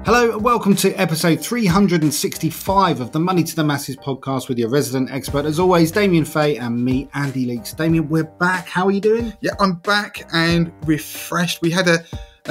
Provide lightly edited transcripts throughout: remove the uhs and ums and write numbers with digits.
Hello and welcome to episode 365 of the Money to the Masses podcast with your resident expert, as always, Damien Fay and me, Andy Leeks. Damien, we're back. How are you doing? Yeah, I'm back and refreshed. We had a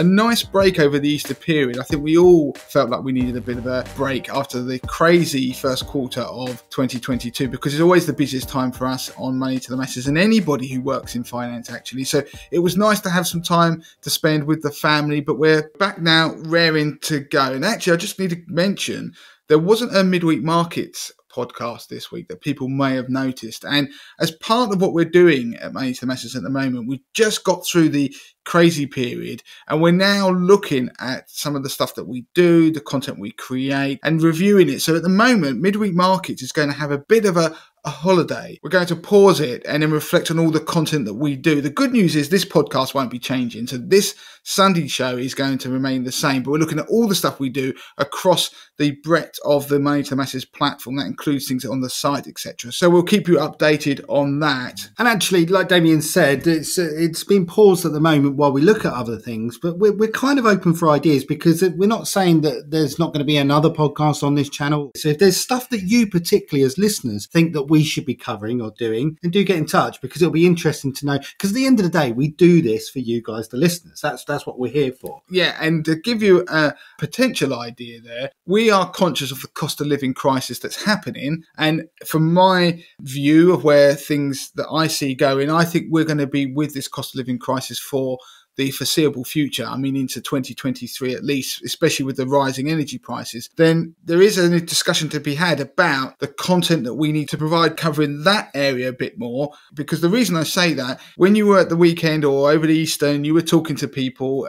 nice break over the Easter period. I think we all felt like we needed a bit of a break after the crazy first quarter of 2022, because it's always the busiest time for us on Money to the Masses and anybody who works in finance, actually. So it was nice to have some time to spend with the family, but we're back now, raring to go. And actually, I just need to mention, there wasn't a midweek markets podcast this week that people may have noticed. And as part of what we're doing at Money to the Masses at the moment, we've just got through the crazy period and we're now looking at some of the stuff that we do, the content we create, and reviewing it. So at the moment, midweek markets is going to have a bit of a holiday. We're going to pause it and then reflect on all the content that we do. The good news is this podcast won't be changing. So this Sunday show is going to remain the same, but we're looking at all the stuff we do across the breadth of the Money to the Masses platform. That includes things on the site, etc. So we'll keep you updated on that. And actually, like Damien said, it's been paused at the moment while we look at other things, but we're kind of open for ideas, because we're not saying that there's not going to be another podcast on this channel. So if there's stuff that you particularly as listeners think that we should be covering or doing, then do get in touch, because it'll be interesting to know, because at the end of the day, we do this for you guys, the listeners. That's what we're here for. Yeah, and to give you a potential idea there, we are conscious of the cost of living crisis that's happening, and from my view of where things that I see going, I think we're going to be with this cost of living crisis for the foreseeable future. I mean, into 2023 at least, especially with the rising energy prices. Then there is a discussion to be had about the content that we need to provide covering that area a bit more. Because the reason I say that, when you were at the weekend or over the Easter and you were talking to people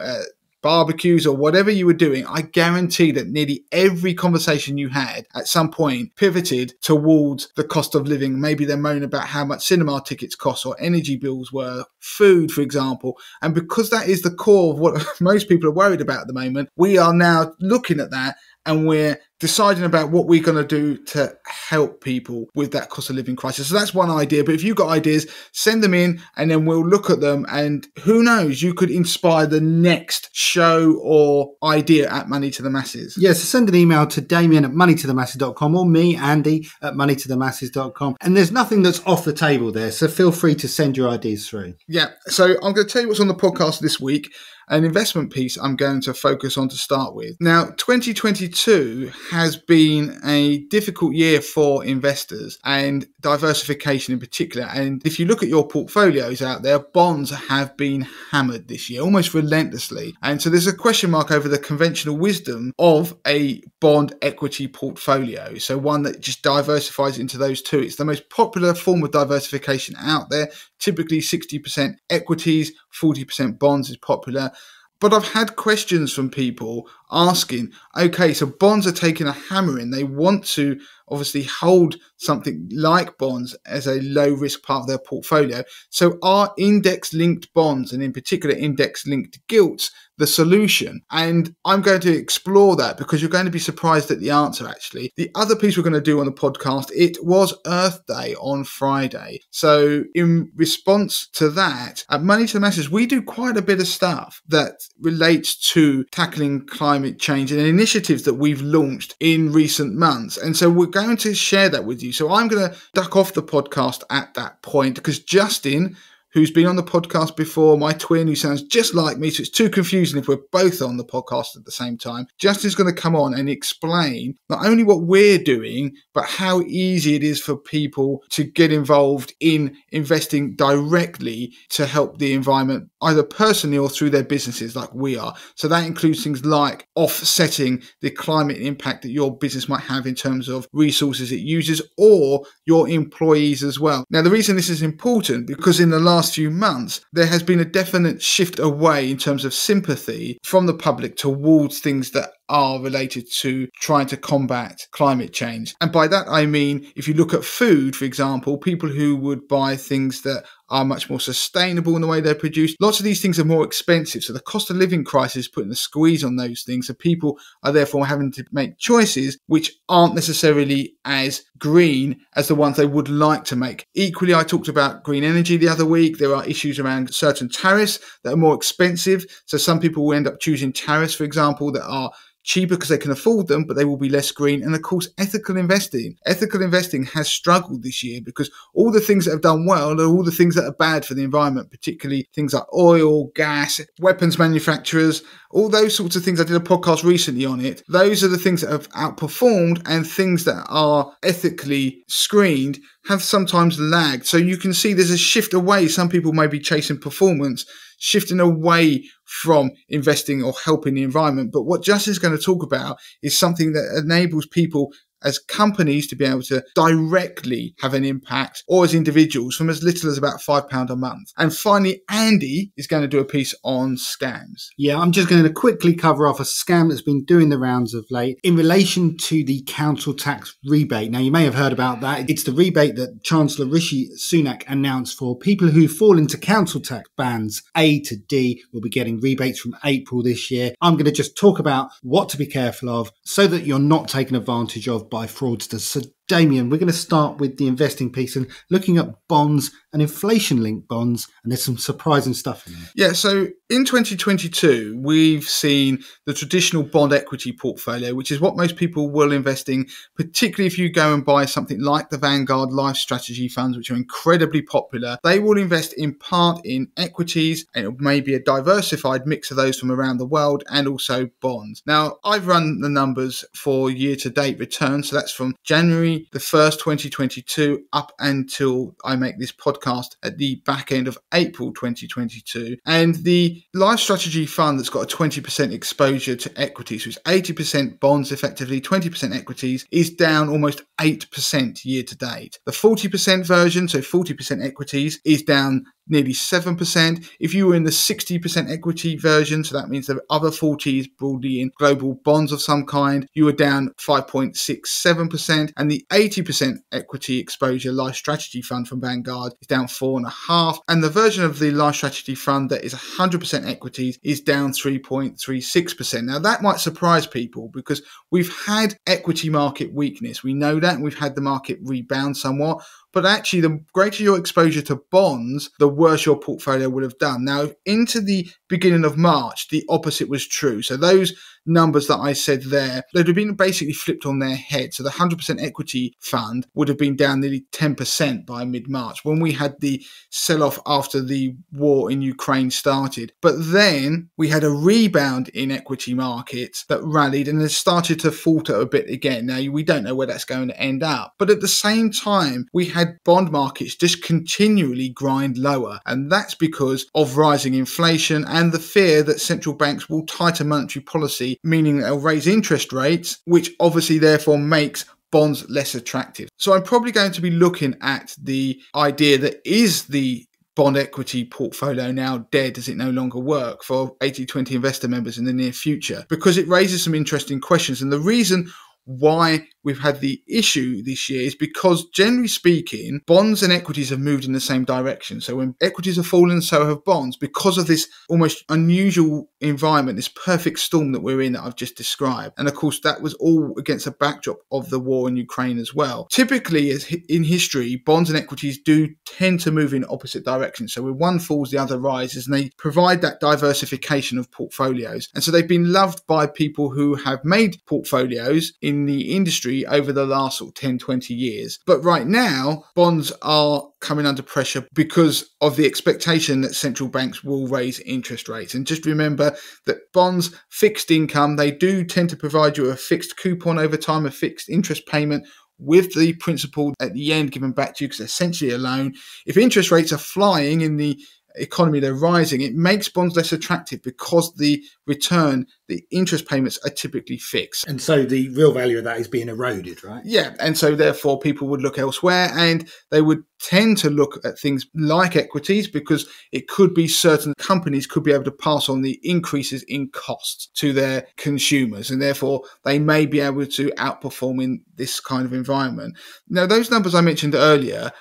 barbecues or whatever you were doing, I guarantee that nearly every conversation you had at some point pivoted towards the cost of living. Maybe they're moaning about how much cinema tickets cost or energy bills were, food, for example. And because that is the core of what most people are worried about at the moment, we are now looking at that and we're deciding about what we're going to do to help people with that cost of living crisis. So that's one idea. But if you've got ideas, send them in and then we'll look at them. And who knows, you could inspire the next show or idea at Money to the Masses. Yeah, so send an email to Damien at moneytothemasses.com or me, Andy, at moneytothemasses.com. And there's nothing that's off the table there. So feel free to send your ideas through. Yeah. So I'm going to tell you what's on the podcast this week. An investment piece I'm going to focus on to start with. Now, 2022 has been a difficult year for investors and diversification in particular. And if you look at your portfolios out there, bonds have been hammered this year, almost relentlessly. And so there's a question mark over the conventional wisdom of a bond equity portfolio. So one that just diversifies into those two. It's the most popular form of diversification out there. Typically 60% equities, 40% bonds is popular. But I've had questions from people asking, okay, so bonds are taking a hammering. They want to obviously hold something like bonds as a low risk part of their portfolio. So are index linked bonds, and in particular index linked gilts, the solution? And I'm going to explore that, because you're going to be surprised at the answer, actually. The other piece we're going to do on the podcast, it was Earth Day on Friday. So in response to that, at Money to the Masses, we do quite a bit of stuff that relates to tackling climate change and initiatives that we've launched in recent months. And so we're going to share that with you. So I'm going to duck off the podcast at that point, because Justin, who's been on the podcast before, my twin, who sounds just like me, so it's too confusing if we're both on the podcast at the same time. Justin's going to come on and explain not only what we're doing, but how easy it is for people to get involved in investing directly to help the environment, either personally or through their businesses like we are. So that includes things like offsetting the climate impact that your business might have in terms of resources it uses, or your employees as well. Now, the reason this is important, because in the last few months, there has been a definite shift away in terms of sympathy from the public towards things that are related to trying to combat climate change. And by that, I mean, if you look at food, for example, people who would buy things that are much more sustainable in the way they're produced. Lots of these things are more expensive. So the cost of living crisis is putting a squeeze on those things. So people are therefore having to make choices which aren't necessarily as green as the ones they would like to make. Equally, I talked about green energy the other week. There are issues around certain tariffs that are more expensive. So some people will end up choosing tariffs, for example, that are cheaper because they can afford them, but they will be less green. And of course, ethical investing. Ethical investing has struggled this year because all the things that have done well are all the things that are bad for the environment, particularly things like oil, gas, weapons manufacturers, all those sorts of things. I did a podcast recently on it. Those are the things that have outperformed, and things that are ethically screened have sometimes lagged. So you can see there's a shift away. Some people may be chasing performance, shifting away from investing or helping the environment. But what Justin's going to talk about is something that enables people as companies to be able to directly have an impact, or as individuals from as little as about £5 a month. And finally, Andy is going to do a piece on scams. Yeah, I'm just going to quickly cover off a scam that's been doing the rounds of late in relation to the council tax rebate. Now, you may have heard about that. It's the rebate that Chancellor Rishi Sunak announced for people who fall into council tax bands A to D will be getting rebates from April this year. I'm going to just talk about what to be careful of so that you're not taken advantage of by fraudsters. So Damien, we're going to start with the investing piece and looking at bonds and inflation-linked bonds, and there's some surprising stuff in there. Yeah, so in 2022, we've seen the traditional bond equity portfolio, which is what most people will invest in, particularly if you go and buy something like the Vanguard Life Strategy funds, which are incredibly popular. They will invest in part in equities, and it may be a diversified mix of those from around the world, and also bonds. Now, I've run the numbers for year-to-date returns, so that's from January the 1st, 2022, up until I make this podcast at the back end of April 2022. And the Life Strategy Fund that's got a 20% exposure to equities, so it's 80% bonds effectively, 20% equities, is down almost 8% year to date. The 40% version, so 40% equities, is down nearly 7%. If you were in the 60% equity version, so that means the other 40 is broadly in global bonds of some kind, you were down 5.67%. And the 80% equity exposure Life Strategy Fund from Vanguard is down 4.5%. And the version of the Life Strategy Fund that is 100% equities is down 3.36%. Now that might surprise people because we've had equity market weakness. We know that, and we've had the market rebound somewhat. But actually, the greater your exposure to bonds, the worse your portfolio would have done. Now, into the beginning of March, the opposite was true. So those numbers that I said there, they'd have been basically flipped on their head. So the 100% equity fund would have been down nearly 10% by mid-March when we had the sell-off after the war in Ukraine started. But then we had a rebound in equity markets that rallied and has started to falter a bit again. Now, we don't know where that's going to end up. But at the same time, we had bond markets just continually grind lower. And that's because of rising inflation and the fear that central banks will tighten monetary policy, meaning they'll raise interest rates, which obviously therefore makes bonds less attractive. So I'm probably going to be looking at the idea that is the bond equity portfolio now dead? Does it no longer work for 80/20 investor members in the near future? Because it raises some interesting questions. And the reason why we've had the issue this year is because, generally speaking, bonds and equities have moved in the same direction. So when equities have fallen, so have bonds, because of this almost unusual environment, this perfect storm that we're in that I've just described. And of course, that was all against a backdrop of the war in Ukraine as well. Typically, as in history, bonds and equities do tend to move in opposite directions. So when one falls, the other rises, and they provide that diversification of portfolios. And so they've been loved by people who have made portfolios in the industry over the last sort of 10, 20 years. But right now, bonds are coming under pressure because of the expectation that central banks will raise interest rates. And just remember that bonds, fixed income, they do tend to provide you a fixed coupon over time, a fixed interest payment, with the principal at the end given back to you because essentially a loan. If interest rates are flying in the economy, they're rising, it makes bonds less attractive because the return, the interest payments are typically fixed. And so the real value of that is being eroded, right? Yeah, and so therefore people would look elsewhere, and they would tend to look at things like equities because it could be certain companies could be able to pass on the increases in costs to their consumers, and therefore they may be able to outperform in this kind of environment. Now, those numbers I mentioned earlier,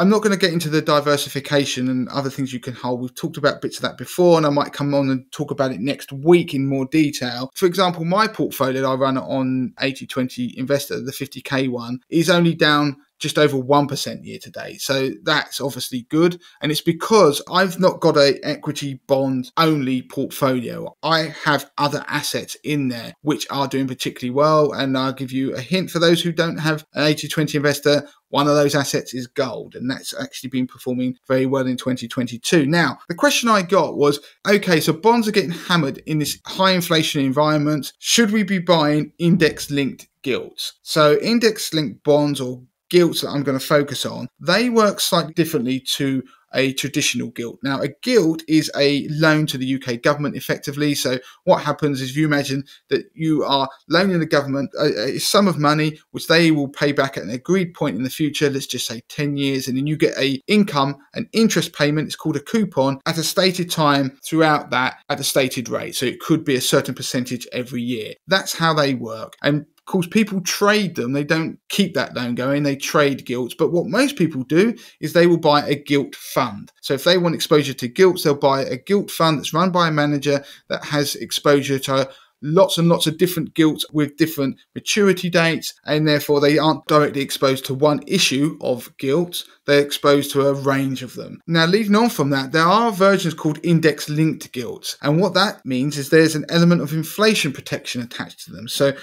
I'm not going to get into the diversification and other things you can hold. We've talked about bits of that before, and I might come on and talk about it next week in more detail. For example, my portfolio that I run on 80/20 Investor, the 50k one, is only down just over 1% year to date. So that's obviously good. And it's because I've not got a equity bond only portfolio. I have other assets in there which are doing particularly well. And I'll give you a hint for those who don't have an 80/20 Investor. One of those assets is gold, and that's actually been performing very well in 2022. Now, the question I got was, okay, so bonds are getting hammered in this high inflation environment. Should we be buying index-linked gilts? So index-linked bonds or gilts that I'm going to focus on, they work slightly differently to a traditional gilt. Now, a gilt is a loan to the UK government effectively. So what happens is, if you imagine that you are loaning the government a sum of money, which they will pay back at an agreed point in the future, let's just say 10 years, and then you get an interest payment, it's called a coupon, at a stated time throughout that at a stated rate. So it could be a certain percentage every year. That's how they work. And of course, people trade them. They don't keep that loan going. They trade gilts. But what most people do is they will buy a gilt fund. So if they want exposure to gilts, they'll buy a gilt fund that's run by a manager that has exposure to lots and lots of different gilts with different maturity dates, and therefore they aren't directly exposed to one issue of gilts. They're exposed to a range of them. Now, leading on from that, there are versions called index-linked gilts. And what that means is there's an element of inflation protection attached to them. So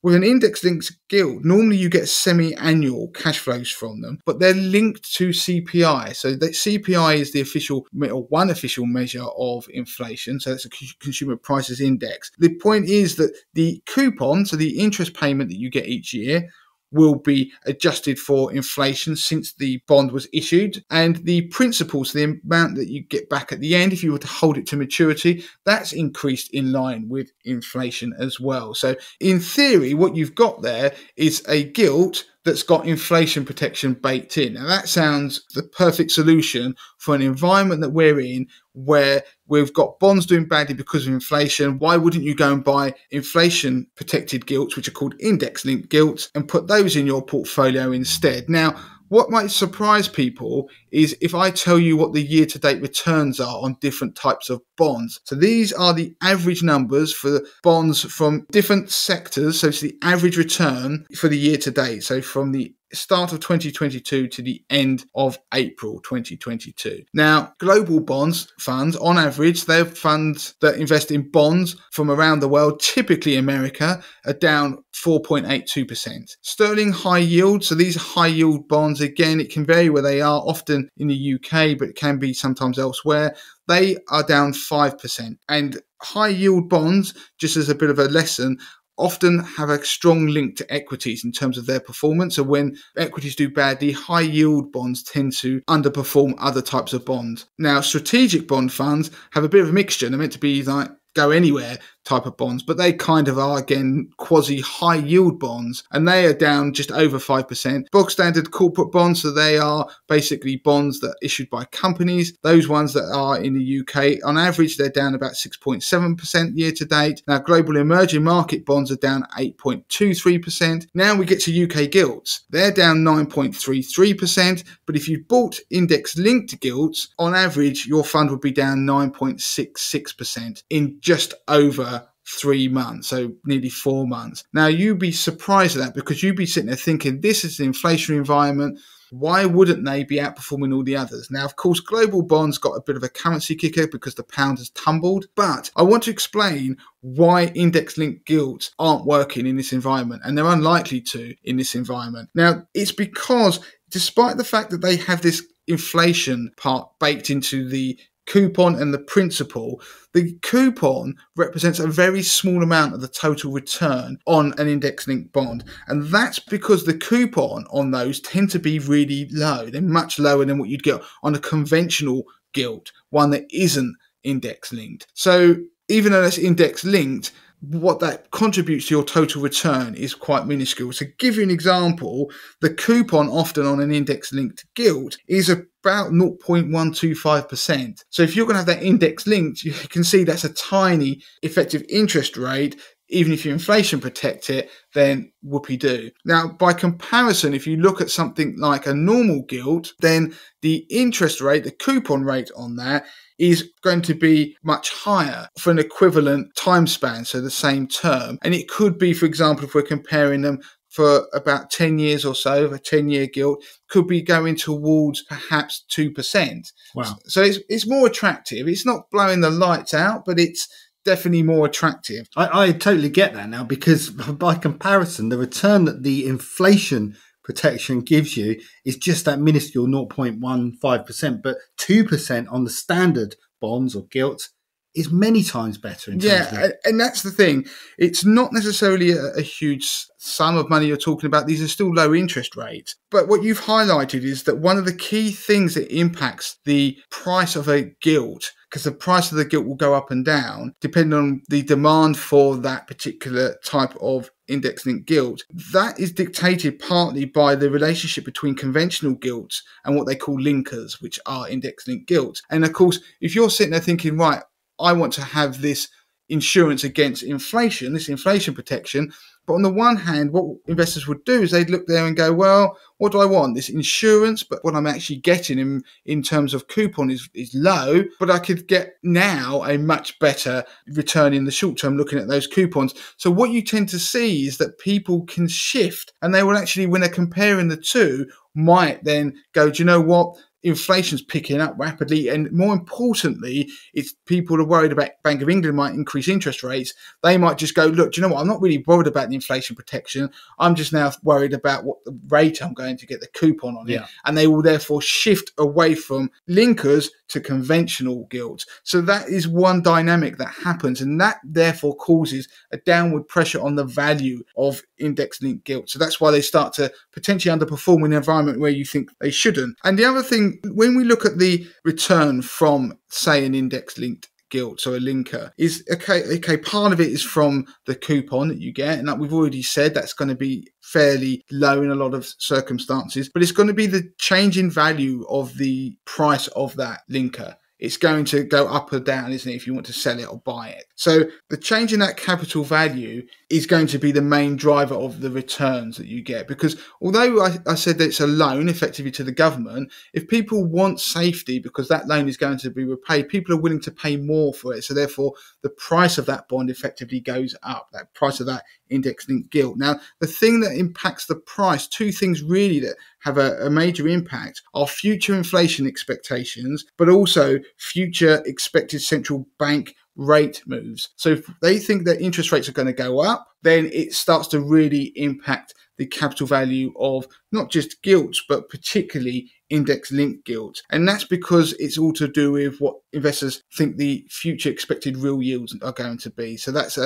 with an index-linked gilt, normally you get semi-annual cash flows from them, but they're linked to CPI. So that CPI is the official, or one official measure of inflation. So it's a consumer prices index. The point is that the coupon, so the interest payment that you get each year, will be adjusted for inflation since the bond was issued, and the principal, so the amount that you get back at the end if you were to hold it to maturity, that's increased in line with inflation as well. So in theory, what you've got there is a gilt that's got inflation protection baked in. Now that sounds the perfect solution for an environment that we're in, where we've got bonds doing badly because of inflation. Why wouldn't you go and buy inflation protected gilts, which are called index linked gilts, and put those in your portfolio instead? Now, what might surprise people is if I tell you what the year-to-date returns are on different types of bonds. So these are the average numbers for bonds from different sectors. So it's the average return for the year-to-date. So from the start of 2022 to the end of April 2022. Now, global bonds funds, on average, they're funds that invest in bonds from around the world, typically America, are down 4.82%. Sterling high yield, so these high yield bonds, again, it can vary where they are, often in the UK, but it can be sometimes elsewhere. They are down 5%. And high yield bonds, just as a bit of a lesson, often have a strong link to equities in terms of their performance. So when equities do badly, high yield bonds tend to underperform other types of bonds. Now, strategic bond funds have a bit of a mixture. They're meant to be like go anywhere type of bonds, but they kind of are, again, quasi high yield bonds, and they are down just over 5%. Bog standard corporate bonds, so they are basically bonds that are issued by companies. Those ones that are in the UK, on average, they're down about 6.7% year to date. Now, global emerging market bonds are down 8.23%. Now we get to UK gilts. They're down 9.33%, but if you bought index linked gilts, on average, your fund would be down 9.66% in just over 3 months, so nearly 4 months. Now, you'd be surprised at that, because you'd be sitting there thinking, this is an inflationary environment. Why wouldn't they be outperforming all the others? Now, of course, global bonds got a bit of a currency kicker because the pound has tumbled, but I want to explain why index-linked gilts aren't working in this environment, and they're unlikely to in this environment. Now, it's because despite the fact that they have this inflation part baked into the coupon and the principal, the coupon represents a very small amount of the total return on an index-linked bond. And that's because the coupon on those tend to be really low. They're much lower than what you'd get on a conventional gilt, one that isn't index-linked. So even though that's index-linked, what that contributes to your total return is quite minuscule. So to give you an example, the coupon often on an index-linked gilt is about 0.125%. So if you're going to have that index linked, you can see that's a tiny effective interest rate even if you inflation protect it, then whoopee-doo. Now, by comparison, if you look at something like a normal gilt, then the interest rate, the coupon rate on that, is going to be much higher for an equivalent time span, so the same term. And it could be, for example, if we're comparing them for about 10 years or so, a 10-year gilt could be going towards perhaps 2%. Wow. So it's more attractive. It's not blowing the lights out, but it's definitely more attractive. I totally get that now, because by comparison, the return that the inflation protection gives you is just that minuscule 0.15%, but 2% on the standard bonds or gilts is many times better. And that's the thing. It's not necessarily a huge sum of money you're talking about. These are still low interest rates. But what you've highlighted is that one of the key things that impacts the price of a gilt, because the price of the gilt will go up and down depending on the demand for that particular type of index-linked gilt. That is dictated partly by the relationship between conventional gilts and what they call linkers, which are index-linked gilts. And of course, if you're sitting there thinking, right, I want to have this insurance against inflation, this inflation protection. But on the one hand, what investors would do is they'd look there and go, well, what do I want? This insurance, but what I'm actually getting in terms of coupon is low, but I could get now a much better return in the short term looking at those coupons. So what you tend to see is that people can shift, and they will actually, when they're comparing the two, might then go, do you know what? Inflation's picking up rapidly, and more importantly, it's people are worried about Bank of England might increase interest rates. They might just go, look, do you know what? I'm not really worried about the inflation protection. I'm just now worried about what the rate I'm going to get, the coupon on it. And they will therefore shift away from linkers to conventional gilts. So that is one dynamic that happens, and that therefore causes a downward pressure on the value of index-linked gilts. So that's why they start to potentially underperform in an environment where you think they shouldn't. And the other thing, when we look at the return from, say, an index-linked gilt, so a linker, is okay, part of it is from the coupon that you get, and like we've already said, that's going to be fairly low in a lot of circumstances, but it's going to be the change in value of the price of that linker. It's going to go up or down, isn't it, if you want to sell it or buy it. So the change in that capital value is going to be the main driver of the returns that you get. Because although I said that it's a loan effectively to the government, if people want safety because that loan is going to be repaid, people are willing to pay more for it. So therefore, the price of that bond effectively goes up, that price of that index-linked gilt. Now, the thing that impacts the price, two things really that have a major impact, are future inflation expectations, but also future expected central bank rate moves. So if they think that interest rates are going to go up, then it starts to really impact the capital value of not just gilts, but particularly index-linked gilts. And that's because it's all to do with what investors think the future expected real yields are going to be. So that's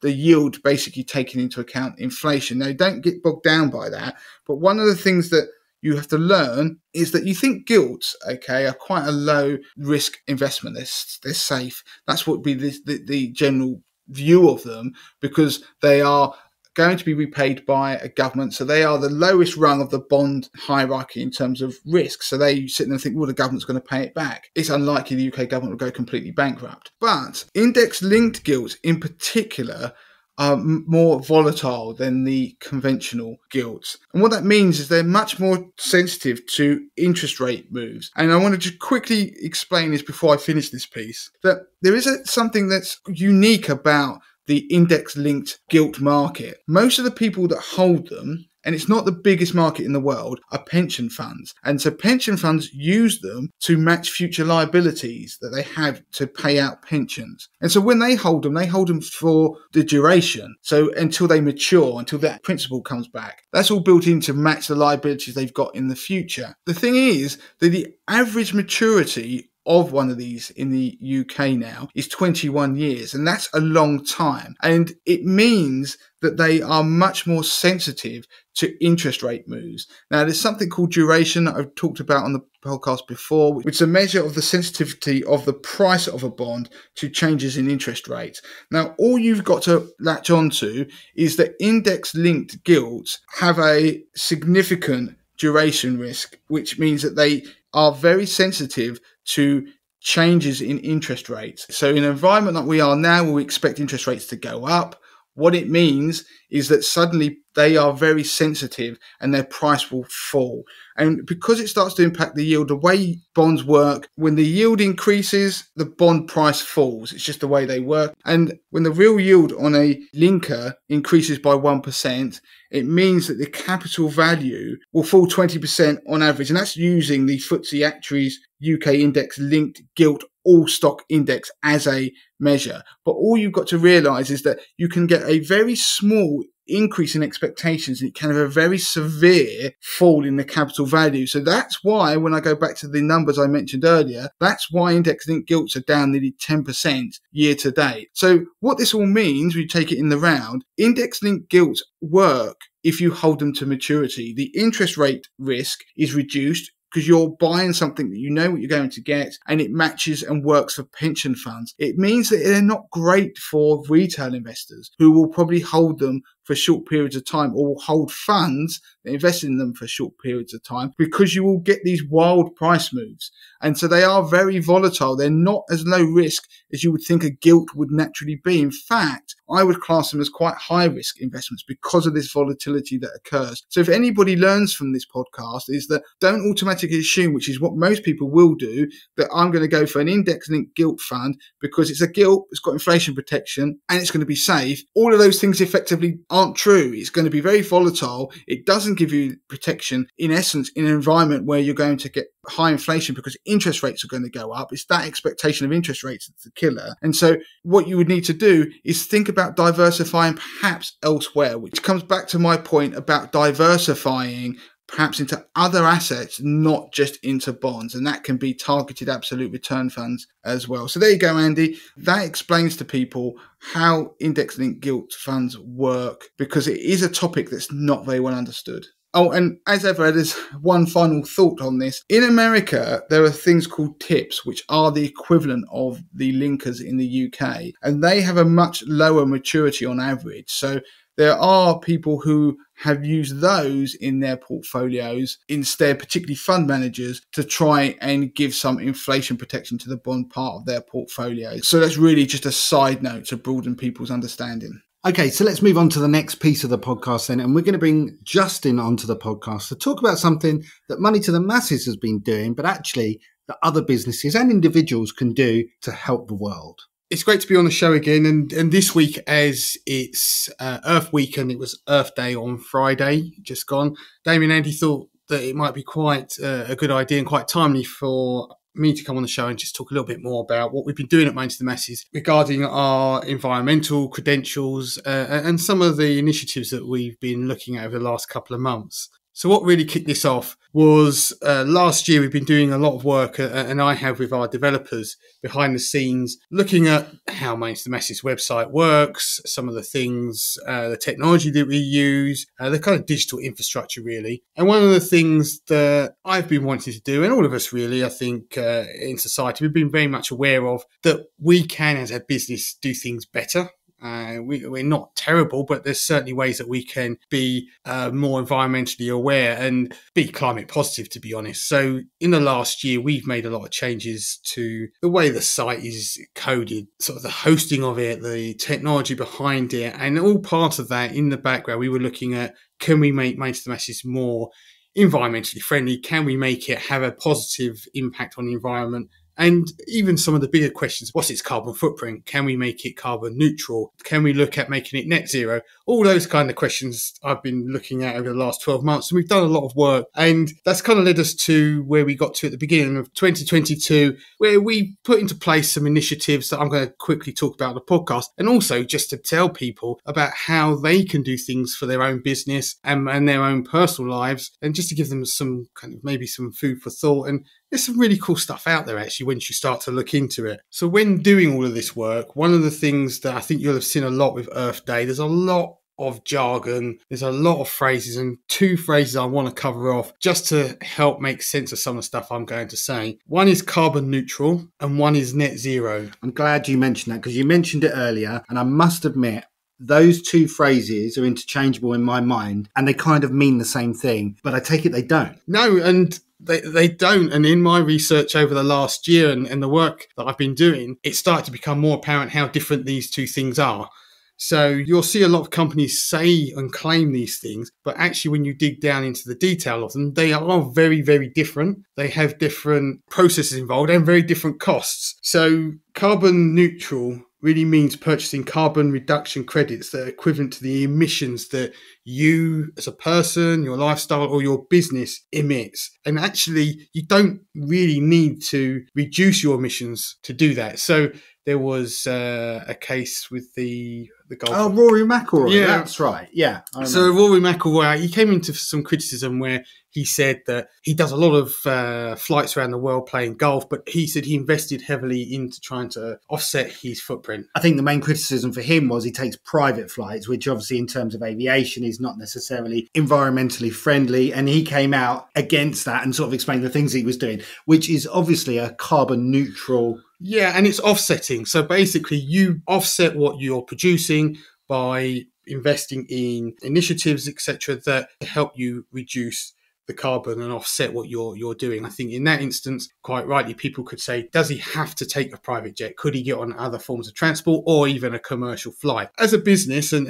the yield basically taking into account inflation. Now, don't get bogged down by that, but one of the things that you have to learn is that you think gilts, okay, are quite a low risk investment. They're safe. That's what would be the general view of them, because they are going to be repaid by a government. So they are the lowest rung of the bond hierarchy in terms of risk. So they sit there and think, well, the government's going to pay it back. It's unlikely the UK government will go completely bankrupt. But index-linked gilts in particular are more volatile than the conventional gilts. And what that means is they're much more sensitive to interest rate moves. And I want to just quickly explain this before I finish this piece, that there is something that's unique about the index-linked gilt market. Most of the people that hold them, and it's not the biggest market in the world, are pension funds. And so pension funds use them to match future liabilities that they have to pay out pensions. And so when they hold them for the duration. So until they mature, until that principal comes back. That's all built in to match the liabilities they've got in the future. The thing is that the average maturity of one of these in the UK now is 21 years, and that's a long time. And it means that they are much more sensitive to interest rate moves. Now, there's something called duration that I've talked about on the podcast before, which is a measure of the sensitivity of the price of a bond to changes in interest rates. Now, all you've got to latch onto is that index-linked gilts have a significant duration risk, which means that they are very sensitive to changes in interest rates. So in an environment like we are now, where we expect interest rates to go up, What it means is that suddenly they are very sensitive and their price will fall. And because it starts to impact the yield, the way bonds work, when the yield increases, the bond price falls. It's just the way they work. And when the real yield on a linker increases by 1%, it means that the capital value will fall 20% on average. And that's using the FTSE Actuaries UK Index linked gilt all stock index as a measure. But all you've got to realize is that you can get a very small increase in expectations and it can have a very severe fall in the capital value. So that's why, when I go back to the numbers I mentioned earlier, that's why index linked gilts are down nearly 10% year to date. So what this all means, we take it in the round, index linked gilts work if you hold them to maturity. The interest rate risk is reduced because you're buying something that you know what you're going to get, and it matches and works for pension funds. It means that they're not great for retail investors who will probably hold them for short periods of time, or will hold funds that invest in them for short periods of time, because you will get these wild price moves. And so they are very volatile. They're not as low risk as you would think a gilt would naturally be. In fact, I would class them as quite high risk investments because of this volatility that occurs. So if anybody learns from this podcast, is that don't automatically assume, which is what most people will do, that I'm going to go for an index linked gilt fund because it's a gilt, it's got inflation protection, and it's going to be safe. All of those things effectively aren't true. It's going to be very volatile. It doesn't give you protection, in essence, in an environment where you're going to get high inflation because interest rates are going to go up. It's that expectation of interest rates that's the killer. And so what you would need to do is think about diversifying perhaps elsewhere, which comes back to my point about diversifying perhaps into other assets, not just into bonds. And that can be targeted absolute return funds as well. So there you go, Andy. That explains to people how index linked gilt funds work, because it is a topic that's not very well understood. Oh, and as ever, there's one final thought on this. In America, there are things called TIPS, which are the equivalent of the linkers in the UK, and they have a much lower maturity on average. So there are people who have used those in their portfolios instead, particularly fund managers, to try and give some inflation protection to the bond part of their portfolio. So that's really just a side note to broaden people's understanding. Okay, so let's move on to the next piece of the podcast then. And we're going to bring Justin onto the podcast to talk about something that Money to the Masses has been doing, but actually that other businesses and individuals can do to help the world. It's great to be on the show again. And this week, as it's Earth Week and it was Earth Day on Friday, just gone, Damien and Andy thought that it might be quite a good idea and quite timely for me to come on the show and just talk a little bit more about what we've been doing at Money to the Masses regarding our environmental credentials and some of the initiatives that we've been looking at over the last couple of months. So what really kicked this off was last year we've been doing a lot of work, and I have with our developers behind the scenes, looking at how Money to the Masses website works, some of the things, the technology that we use, the kind of digital infrastructure really. And one of the things that I've been wanting to do, and all of us really, I think in society, we've been very much aware of, that we can as a business do things better. We're not terrible, but there's certainly ways that we can be more environmentally aware and be climate positive, to be honest. So in the last year, we've made a lot of changes to the way the site is coded, sort of the hosting of it, the technology behind it, and all part of that. In the background, we were looking at, can we make Money to the Masses more environmentally friendly? Can we make it have a positive impact on the environment? And even some of the bigger questions, what's its carbon footprint? Can we make it carbon neutral? Can we look at making it net zero? All those kind of questions I've been looking at over the last 12 months. And we've done a lot of work. And that's kind of led us to where we got to at the beginning of 2022, where we put into place some initiatives that I'm going to quickly talk about on the podcast. And also just to tell people about how they can do things for their own business and their own personal lives. And just to give them some kind of maybe some food for thought. And there's some really cool stuff out there, actually, once you start to look into it. So when doing all of this work, one of the things that I think you'll have seen a lot with Earth Day, there's a lot of jargon, there's a lot of phrases, and two phrases I want to cover off just to help make sense of some of the stuff I'm going to say. One is carbon neutral and one is net zero. I'm glad you mentioned that, because you mentioned it earlier, and I must admit, those two phrases are interchangeable in my mind and they kind of mean the same thing, but I take it they don't. No, and they don't. And in my research over the last year and the work that I've been doing, it started to become more apparent how different these two things are. So you'll see a lot of companies say and claim these things, but actually when you dig down into the detail of them, they are very, very different. They have different processes involved and very different costs. So carbon neutral really means purchasing carbon reduction credits that are equivalent to the emissions that you as a person, your lifestyle, or your business emits. And actually, you don't really need to reduce your emissions to do that. So there was a case with the golfer. Oh, Rory McIlroy. Yeah, that's right. Yeah. So Rory McIlroy, he came into some criticism where he said that he does a lot of flights around the world playing golf, but he said he invested heavily into trying to offset his footprint. I think the main criticism for him was he takes private flights, which obviously in terms of aviation is not necessarily environmentally friendly. And he came out against that and sort of explained the things he was doing, which is obviously a carbon neutral. Yeah, and it's offsetting. So basically you offset what you're producing by investing in initiatives, etc., that help you reduce the carbon and offset what you're doing. I think in that instance, quite rightly, people could say, does he have to take a private jet? Could he get on other forms of transport or even a commercial flight? As a business and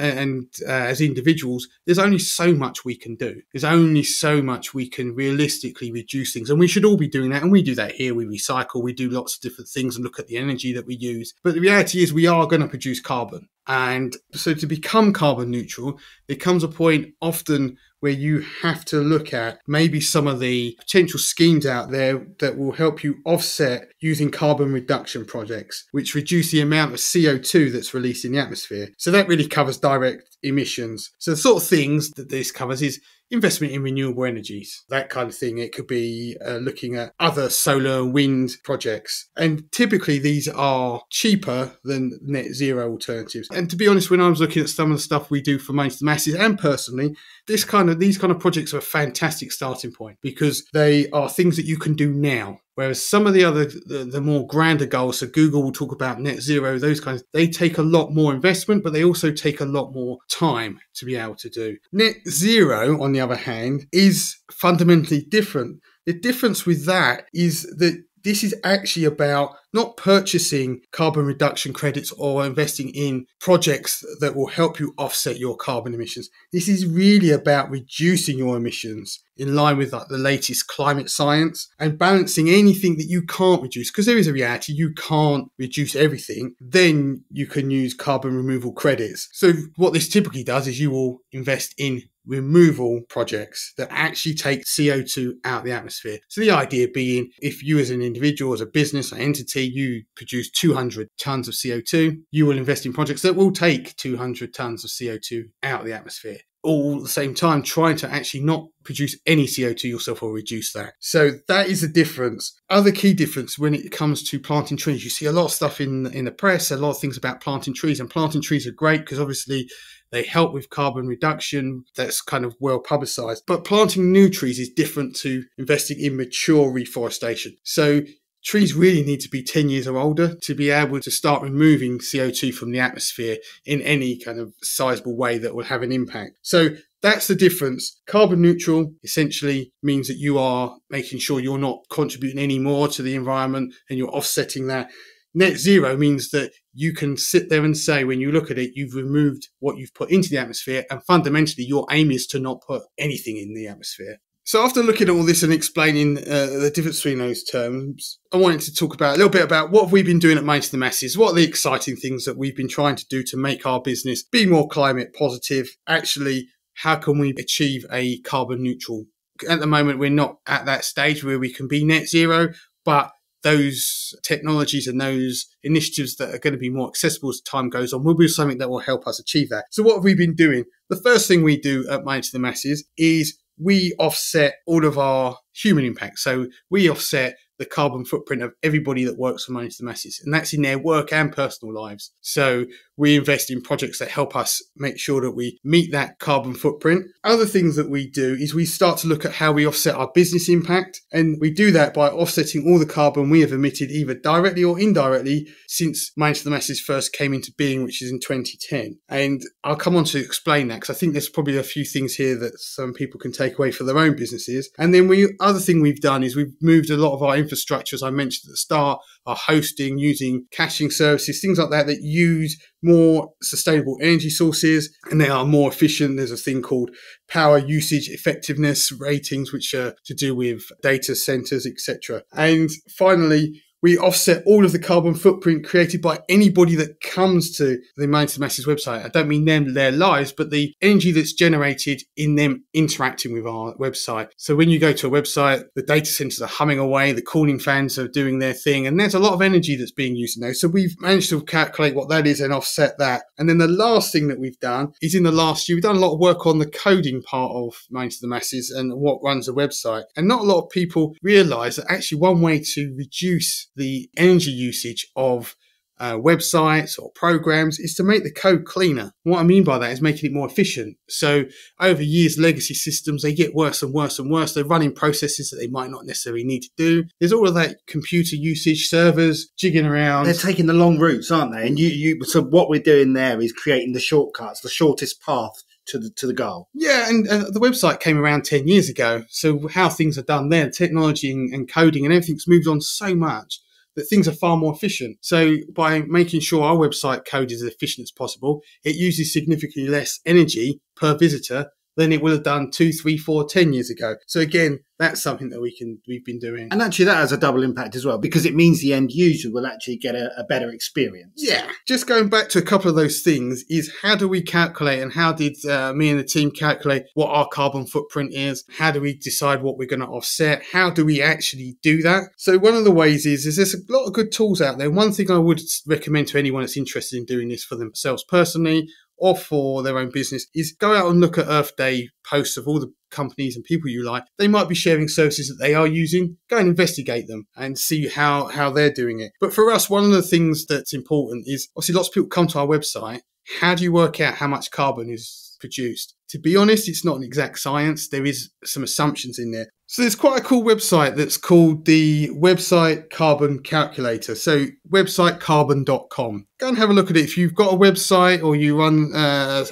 as individuals, there's only so much we can do. There's only so much we can realistically reduce things. And we should all be doing that. And we do that here. We recycle, we do lots of different things and look at the energy that we use. But the reality is we are going to produce carbon. And so to become carbon neutral, there comes a point often where you have to look at maybe some of the potential schemes out there that will help you offset using carbon reduction projects, which reduce the amount of CO2 that's released in the atmosphere. So that really covers direct emissions. So the sort of things that this covers is investment in renewable energies, that kind of thing. It could be looking at other solar and wind projects. And typically these are cheaper than net zero alternatives. And to be honest, when I was looking at some of the stuff we do for Money to the Masses and personally, these kind of projects are a fantastic starting point because they are things that you can do now. Whereas some of the other, the more grander goals, so Google will talk about net zero, those kinds, they take a lot more investment, but they also take a lot more time to be able to do. Net zero, on the other hand, is fundamentally different. The difference with that is that this is actually about not purchasing carbon reduction credits or investing in projects that will help you offset your carbon emissions. This is really about reducing your emissions in line with like the latest climate science and balancing anything that you can't reduce. Because there is a reality, you can't reduce everything. Then you can use carbon removal credits. So what this typically does is you will invest in removal projects that actually take CO2 out of the atmosphere. So the idea being, if you as an individual, as a business or entity, you produce 200 tons of CO2, you will invest in projects that will take 200 tons of CO2 out of the atmosphere. All at the same time, trying to actually not produce any CO2 yourself or reduce that. So that is the difference. Other key difference when it comes to planting trees, you see a lot of stuff in the press, a lot of things about planting trees, and planting trees are great because obviously they help with carbon reduction. That's kind of well publicized. But planting new trees is different to investing in mature reforestation. So trees really need to be 10 years or older to be able to start removing CO2 from the atmosphere in any kind of sizable way that will have an impact. So that's the difference. Carbon neutral essentially means that you are making sure you're not contributing any more to the environment and you're offsetting that. Net zero means that you can sit there and say, when you look at it, you've removed what you've put into the atmosphere, and fundamentally your aim is to not put anything in the atmosphere. So after looking at all this and explaining the difference between those terms, I wanted to talk about a little bit about what we've been doing at Money to the Masses. What are the exciting things that we've been trying to do to make our business be more climate positive? Actually, how can we achieve a carbon neutral? At the moment, we're not at that stage where we can be net zero, but those technologies and those initiatives that are going to be more accessible as time goes on will be something that will help us achieve that. So what have we been doing? The first thing we do at Money to the Masses is we offset all of our human impact. So we offset the carbon footprint of everybody that works for Money to the Masses, and that's in their work and personal lives. So we invest in projects that help us make sure that we meet that carbon footprint. Other things that we do is we start to look at how we offset our business impact, and we do that by offsetting all the carbon we have emitted either directly or indirectly since Money to the Masses first came into being, which is in 2010. And I'll come on to explain that because I think there's probably a few things here that some people can take away for their own businesses. And then other thing we've done is we've moved a lot of our infrastructure, as I mentioned at the start, are hosting, using caching services, things like that use more sustainable energy sources, and they are more efficient. There's a thing called power usage effectiveness ratings, which are to do with data centers, etc. And finally, we offset all of the carbon footprint created by anybody that comes to the Mind to the Masses website. I don't mean their lives, but the energy that's generated in them interacting with our website. So when you go to a website, the data centers are humming away, the cooling fans are doing their thing, and there's a lot of energy that's being used in those. So we've managed to calculate what that is and offset that. And then the last thing that we've done is in the last year, we've done a lot of work on the coding part of Mind to the Masses and what runs the website. And not a lot of people realize that actually one way to reduce the energy usage of websites or programs is to make the code cleaner. What I mean by that is making it more efficient. So over years, legacy systems, they get worse and worse and worse. They're running processes that they might not necessarily need to do. There's all of that computer usage, servers jigging around. They're taking the long routes, aren't they? And so what we're doing there is creating the shortcuts, the shortest path to the goal. Yeah, and the website came around 10 years ago. So how things are done there, technology and coding and everything's moved on so much that things are far more efficient. So by making sure our website code is as efficient as possible, it uses significantly less energy per visitor than it would have done 2, 3, 4, 10 years ago. So again, that's something that we've been doing. And actually that has a double impact as well, because it means the end user will actually get a better experience. Yeah. Just going back to a couple of those things is how do we calculate, and how did me and the team calculate what our carbon footprint is? How do we decide what we're going to offset? How do we actually do that? So one of the ways is there's a lot of good tools out there. One thing I would recommend to anyone that's interested in doing this for themselves personally or for their own business is go out and look at Earth Day posts of all the companies and people you like. They might be sharing services that they are using. Go and investigate them and see how they're doing it. But for us, one of the things that's important is obviously lots of people come to our website. How do you work out how much carbon is produced? To be honest, it's not an exact science. There is some assumptions in there. So there's quite a cool website that's called the Website Carbon Calculator. So websitecarbon.com. Go and have a look at it if you've got a website or you run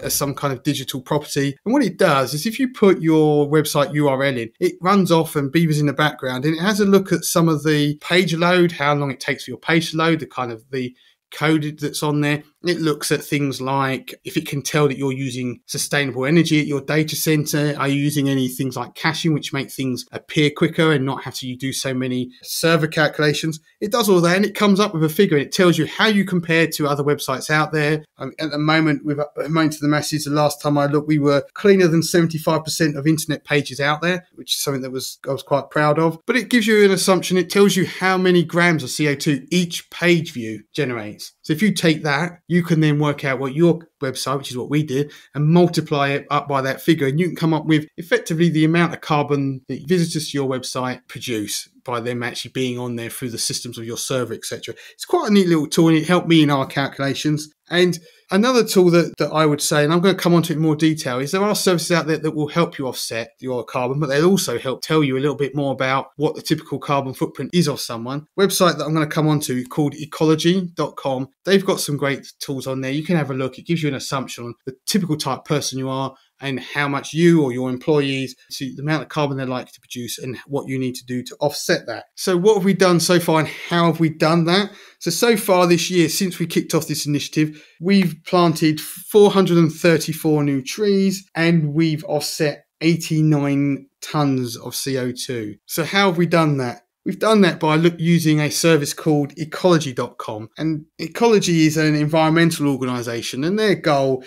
some kind of digital property. And what it does is if you put your website URL in, it runs off and beavers in the background, and it has a look at some of the page load, how long it takes for your page to load, the kind of the code that's on there. It looks at things like if it can tell that you're using sustainable energy at your data center. Are you using any things like caching, which make things appear quicker and not have to do so many server calculations? It does all that, and it comes up with a figure. It tells you how you compare to other websites out there. At the moment, with Mind to the Masses, the last time I looked, we were cleaner than 75% of internet pages out there, which is something that I was quite proud of. But it gives you an assumption. It tells you how many grams of CO2 each page view generates. So if you take that, you can then work out what your website, which is what we did, and multiply it up by that figure. And you can come up with effectively the amount of carbon that visitors to your website produce by them actually being on there through the systems of your server, etc. It's quite a neat little tool, and it helped me in our calculations. And another tool that I would say, and I'm going to come on to it in more detail, is there are services out there that will help you offset your carbon, but they'll also help tell you a little bit more about what the typical carbon footprint is of someone. Website that I'm going to come on to called ecology.com. They've got some great tools on there. You can have a look. It gives you an assumption on the typical type person you are and how much you or your employees, see the amount of carbon they're likely to produce and what you need to do to offset that. So what have we done so far and how have we done that? So far this year, since we kicked off this initiative, we've planted 434 new trees and we've offset 89 tons of CO2. So how have we done that? We've done that by using a service called ecology.com. And Ecology is an environmental organisation, and their goal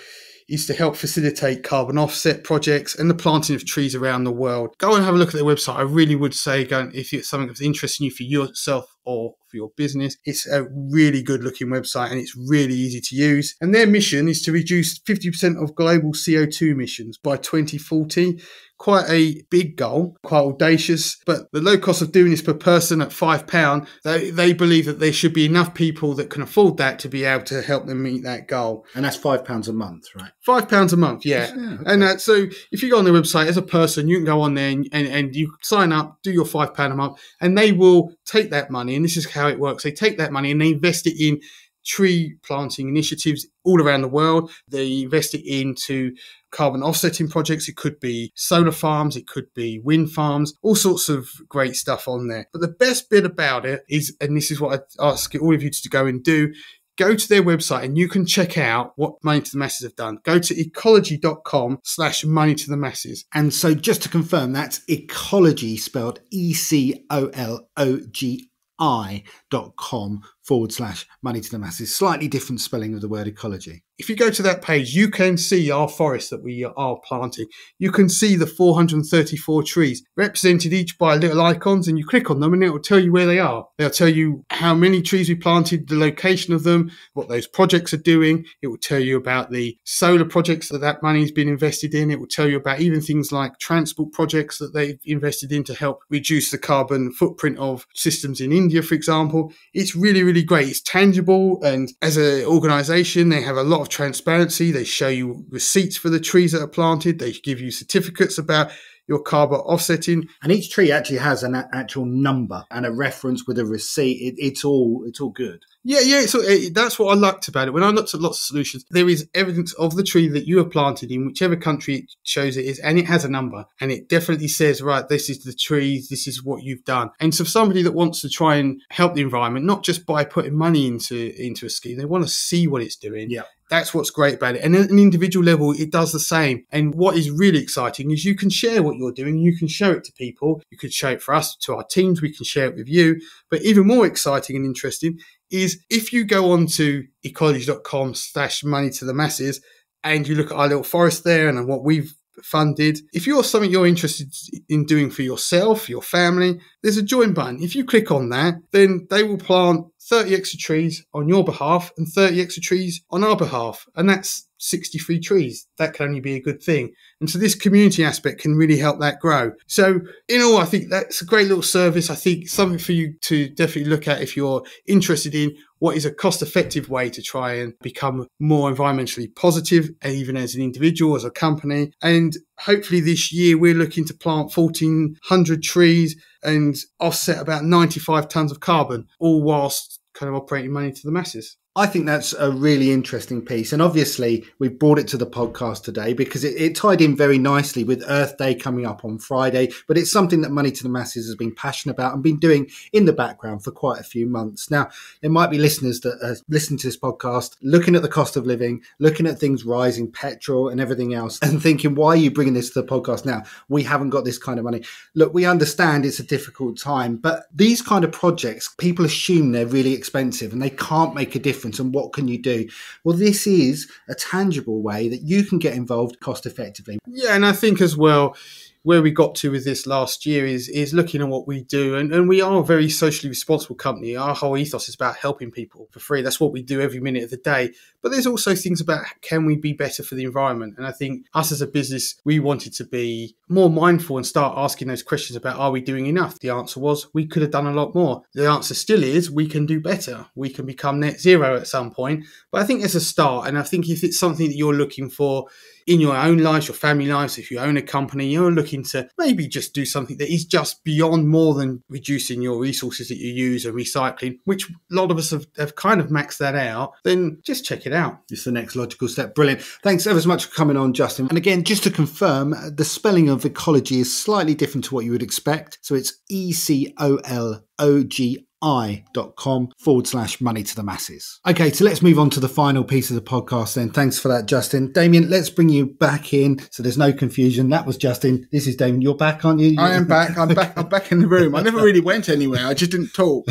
is to help facilitate carbon offset projects and the planting of trees around the world. Go and have a look at their website. I really would say, if it's something that's interesting you for yourself or for your business, it's a really good looking website and it's really easy to use. And their mission is to reduce 50% of global CO2 emissions by 2040. Quite a big goal, quite audacious, but the low cost of doing this per person at £5, they believe that there should be enough people that can afford that to be able to help them meet that goal. And that's £5 a month, right? £5 a month, yeah. Okay. And so if you go on their website as a person, you can go on there and you sign up, do your £5 a month, and they will take that money, and this is how it works. They take that money and they invest it in tree planting initiatives all around the world. They invest it into carbon offsetting projects. It could be solar farms, it could be wind farms, all sorts of great stuff on there. But the best bit about it is, and this is what I ask all of you to go and do, go to their website and you can check out what Money to the Masses have done. Go to ecology.com/money to the masses. And so just to confirm, that's ecology, spelled ECOLOGI.com/money to the masses. Slightly different spelling of the word ecology. If you go to that page, you can see our forest that we are planting. You can see the 434 trees represented each by little icons, and you click on them and it will tell you where they are. They'll tell you how many trees we planted, the location of them, what those projects are doing. It will tell you about the solar projects that money's been invested in. It will tell you about even things like transport projects that they've invested in to help reduce the carbon footprint of systems in India, for example. It's really, really great. It's tangible, and as an organisation, they have a lot of transparency. They show you receipts for the trees that are planted. They give you certificates about your carbon offsetting. And each tree actually has an actual number and a reference with a receipt. It's all good. Yeah. So that's what I liked about it. When I looked at lots of solutions, there is evidence of the tree that you have planted in whichever country it shows it is, and it has a number, and it definitely says, right, this is the trees, this is what you've done. And so somebody that wants to try and help the environment, not just by putting money into a scheme, they want to see what it's doing. Yeah. That's what's great about it. And at an individual level, it does the same. And what is really exciting is you can share what you're doing. You can show it to people. You can show it for us, to our teams. We can share it with you. But even more exciting and interesting is if you go on to ecology.com/money to the masses and you look at our little forest there and what we've funded. If you're something you're interested in doing for yourself, your family, there's a join button. If you click on that, then they will plant 30 extra trees on your behalf and 30 extra trees on our behalf. And that's 63 trees. That can only be a good thing. And so this community aspect can really help that grow. So in all, I think that's a great little service. I think something for you to definitely look at if you're interested in what is a cost-effective way to try and become more environmentally positive, even as an individual, as a company. And hopefully this year we're looking to plant 1,400 trees and offset about 95 tonnes of carbon, all whilst kind of operating Money to the Masses. I think that's a really interesting piece. And obviously, we brought it to the podcast today because it tied in very nicely with Earth Day coming up on Friday. But it's something that Money to the Masses has been passionate about and been doing in the background for quite a few months. Now, there might be listeners that are listening to this podcast, looking at the cost of living, looking at things rising, petrol and everything else, and thinking, why are you bringing this to the podcast now? We haven't got this kind of money. Look, we understand it's a difficult time, but these kind of projects, people assume they're really expensive and they can't make a difference. And what can you do? Well, this is a tangible way that you can get involved cost effectively. Yeah, and I think as well, where we got to with this last year is looking at what we do. And we are a very socially responsible company. Our whole ethos is about helping people for free. That's what we do every minute of the day. But there's also things about, can we be better for the environment? And I think us as a business, we wanted to be more mindful and start asking those questions about, are we doing enough? The answer was, we could have done a lot more. The answer still is, we can do better. We can become net zero at some point. But I think it's a start. And I think if it's something that you're looking for in your own lives, your family lives, if you own a company, you're looking to maybe just do something that is just beyond more than reducing your resources that you use and recycling, which a lot of us have kind of maxed that out, then just check it out. It's the next logical step. Brilliant. Thanks ever so much for coming on, Justin. And again, just to confirm, the spelling of ecology is slightly different to what you would expect. So it's ECOLOGI.com/money to the masses. Okay, so let's move on to the final piece of the podcast then. Thanks for that, Justin. Damien, let's bring you back in so there's no confusion. That was Justin. This is Damien. You're back, aren't you? I am back. I'm back. I'm back in the room. I never really went anywhere. I just didn't talk.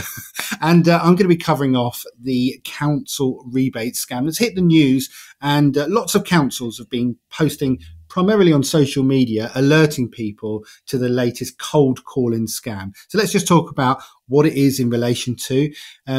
And I'm going to be covering off the council rebate scam that's hit the news, and lots of councils have been posting primarily on social media, alerting people to the latest cold calling scam. So let's just talk about what it is in relation to.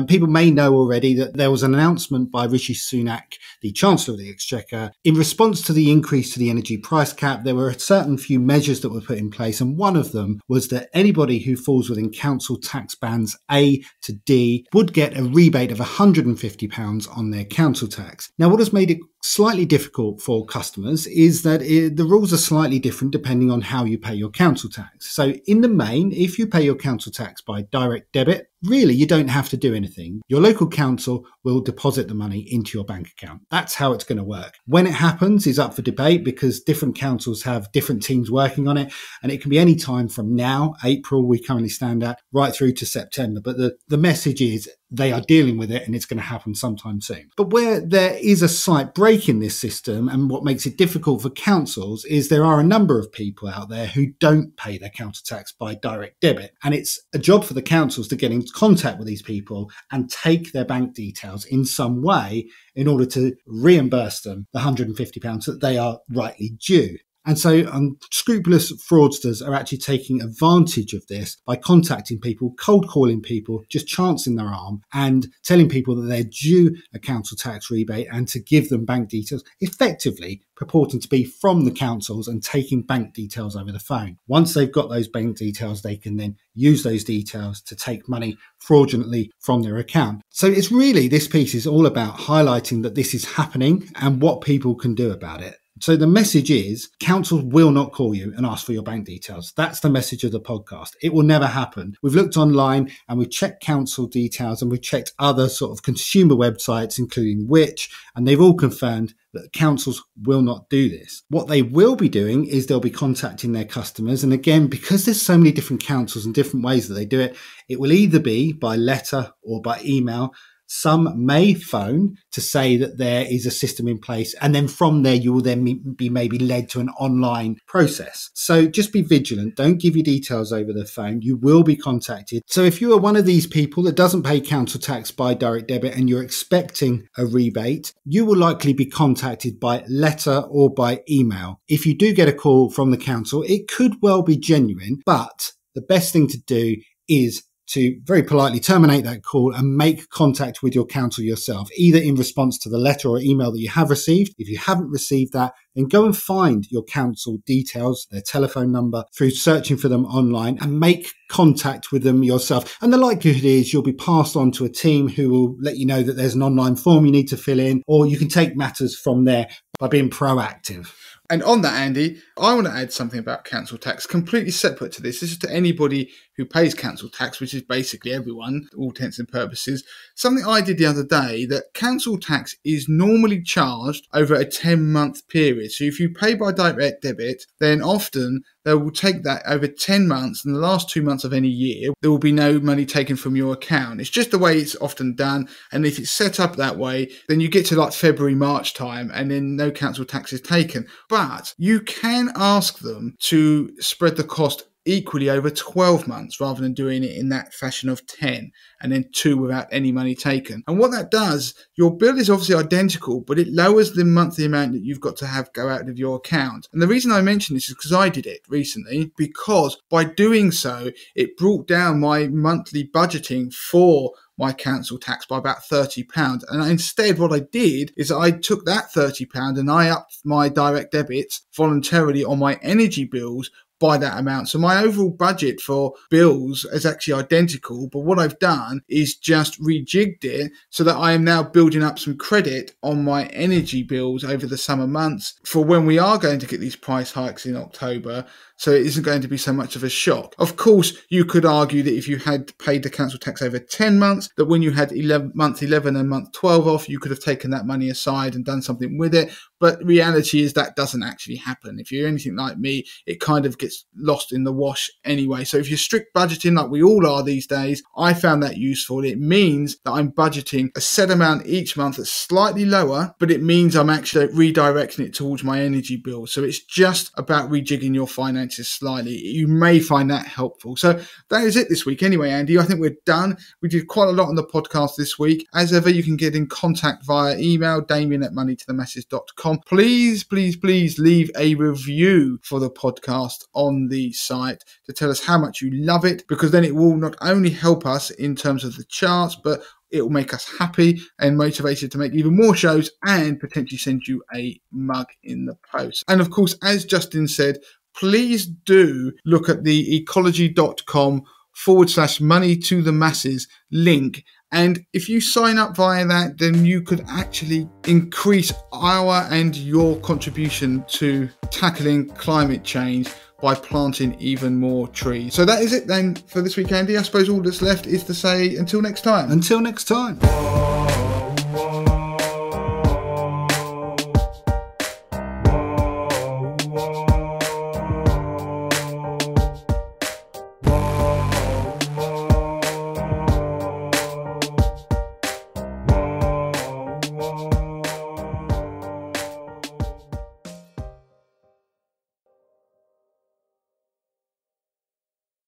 People may know already that there was an announcement by Rishi Sunak, the Chancellor of the Exchequer. In response to the increase to the energy price cap, there were a certain few measures that were put in place, and one of them was that anybody who falls within council tax bands A to D would get a rebate of £150 on their council tax. Now, what has made it slightly difficult for customers is that the rules are slightly different depending on how you pay your council tax. So in the main, if you pay your council tax by direct debit, really you don't have to do anything. Your local council will deposit the money into your bank account. That's how it's going to work. When it happens is up for debate because different councils have different teams working on it, and it can be any time from now, April we currently stand at, right through to September. But the message is they are dealing with it and it's going to happen sometime soon. But where there is a slight break in this system and what makes it difficult for councils is there are a number of people out there who don't pay their council tax by direct debit. And it's a job for the councils to get in contact with these people and take their bank details in some way in order to reimburse them the £150 that they are rightly due. And so unscrupulous fraudsters are actually taking advantage of this by contacting people, cold calling people, just chancing their arm and telling people that they're due a council tax rebate and to give them bank details, effectively purporting to be from the councils and taking bank details over the phone. Once they've got those bank details, they can then use those details to take money fraudulently from their account. So it's really, this piece is all about highlighting that this is happening and what people can do about it. So the message is councils will not call you and ask for your bank details. That's the message of the podcast. It will never happen. We've looked online and we've checked council details and we've checked other sort of consumer websites, including Which, and they've all confirmed that councils will not do this. What they will be doing is they'll be contacting their customers. And again, because there's so many different councils and different ways that they do it, it will either be by letter or by email. Some may phone to say that there is a system in place, and then from there you will then be maybe led to an online process. So just be vigilant. Don't give your details over the phone. You will be contacted. So if you are one of these people that doesn't pay council tax by direct debit and you're expecting a rebate, you will likely be contacted by letter or by email. If you do get a call from the council, it could well be genuine, but the best thing to do is to very politely terminate that call and make contact with your council yourself, either in response to the letter or email that you have received. If you haven't received that, then go and find your council details, their telephone number, through searching for them online and make contact with them yourself. And the likelihood is you'll be passed on to a team who will let you know that there's an online form you need to fill in, or you can take matters from there by being proactive. And on that, Andy, I want to add something about council tax, completely separate to this. This is to anybody who pays council tax, which is basically everyone, all intents and purposes. Something I did the other day, that council tax is normally charged over a 10-month period. So if you pay by direct debit, then often they will take that over 10 months, and the last 2 months of any year, there will be no money taken from your account. It's just the way it's often done. And if it's set up that way, then you get to like February, March time, and then no council tax is taken. But you can ask them to spread the cost equally over 12 months rather than doing it in that fashion of 10 and then 2 without any money taken. And what that does, your bill is obviously identical, but it lowers the monthly amount that you've got to have go out of your account. And the reason I mention this is because I did it recently, because by doing so, it brought down my monthly budgeting for my council tax by about £30. And instead what I did is I took that £30 and I upped my direct debits voluntarily on my energy bills by that amount. So my overall budget for bills is actually identical, but what I've done is just rejigged it so that I am now building up some credit on my energy bills over the summer months for when we are going to get these price hikes in October. So it isn't going to be so much of a shock. Of course, you could argue that if you had paid the council tax over 10 months, that when you had month 11 and month 12 off, you could have taken that money aside and done something with it. But reality is that doesn't actually happen. If you're anything like me, it kind of gets lost in the wash anyway. So if you're strict budgeting like we all are these days, I found that useful. It means that I'm budgeting a set amount each month that's slightly lower, but it means I'm actually redirecting it towards my energy bill. So it's just about rejigging your finances slightly. You may find that helpful. So that is it this week anyway, Andy. I think we're done. We did quite a lot on the podcast this week. As ever, you can get in contact via email, damien@moneytothemasses.com. Please, please, please leave a review for the podcast on the site to tell us how much you love it, because then it will not only help us in terms of the charts, but it will make us happy and motivated to make even more shows and potentially send you a mug in the post. And of course, as Justin said, please do look at the ecology.com/money to the masses link. And if you sign up via that, then you could actually increase our and your contribution to tackling climate change by planting even more trees. So that is it then for this week, Andy. I suppose all that's left is to say until next time. Until next time.